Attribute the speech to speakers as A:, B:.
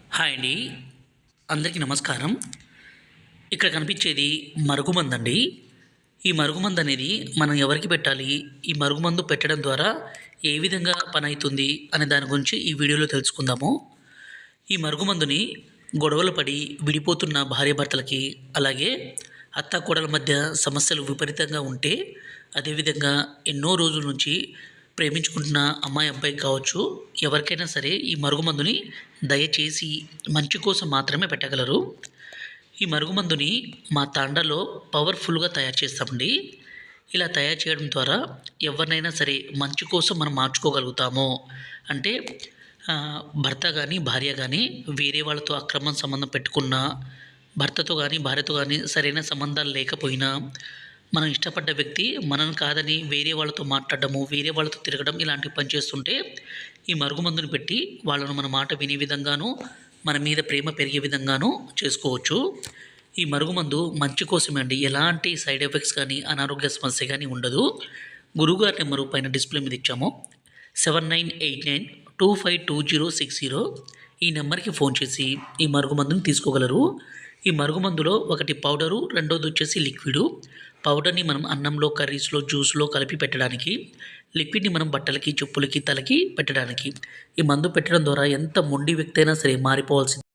A: Hi అండి. అందరికీ నమస్కారం. ఇక్కడ కనిపించేది మరుగుమందండి. ఈ మరుగుమందనేది మనం ఎవరికి పెట్టాలి? ఈ మరుగుమందు పెట్టడం ద్వారా ఏ విధంగా పనైతుంది అనే దాని గురించి ఈ వీడియోలో తెలుసుకుందాము. ఈ మరుగుమందుని గొడవలు పడి విడిపోతున్న భార్యాభర్తలకి, అలాగే అత్తాకోడళ్ళ మధ్య సమస్యలు విపరీతంగా ఉంటే, అదేవిధంగా ఎన్నో రోజుల నుంచి ప్రేమించుకుంటున్న అమ్మాయి, అబ్బాయికి కావచ్చు, ఎవరికైనా సరే ఈ మరుగుమందుని దయచేసి మంచి కోసం మాత్రమే పెట్టగలరు. ఈ మరుగుమందుని మా తాండాలో పవర్‌ఫుల్‌గా తయారు చేస్తామండి. ఇలా తయారు చేయడం ద్వారా ఎవరినైనా సరే మంచి కోసం మనం మార్చుకోగలుగుతాము. అంటే భర్త గానీ, భార్య గానీ వేరే వాళ్ళతో అక్రమ సంబంధం పెట్టుకున్నా, భర్తతో గానీ, భార్యతో గానీ సరైన సంబంధాలు లేకపోయినా, మనం ఇష్టపడ్డ వ్యక్తి మనల్ని కాదని వేరే వాళ్ళతో మాట్లాడడము, వేరే వాళ్ళతో తిరగడం ఇలాంటి పని చేస్తుంటే, ఈ మరుగుమందుని పెట్టి వాళ్ళను మన మాట వినే విధంగాను, మన మీద ప్రేమ పెరిగే విధంగాను చేసుకోవచ్చు. ఈ మరుగుమందు మంచి కోసమే అండి. ఎలాంటి సైడ్ ఎఫెక్ట్స్ కానీ, అనారోగ్య సమస్య గానీ ఉండదు. గురువుగారి నెంబరు పైన డిస్‌ప్లే మీద ఇచ్చాము. 7989252060 ఈ నెంబర్‌కి ఫోన్ చేసి ఈ మరుగుమందుని తీసుకోగలరు. ఈ మరుగుమందులో ఒకటి పౌడరు, రెండోదొచ్చేసి లిక్విడు. పౌడర్‌ని మనం అన్నంలో, కర్రీస్‌లో, జ్యూస్‌లో కలిపి పెట్టడానికి. లిక్విడ్‌ని మనం బట్టలకి, చెప్పులకి, తలకి పెట్టడానికి. ఈ మందు పెట్టడం ద్వారా ఎంత మొండి వ్యక్తి అయినా సరే మారిపోవాల్సిందే.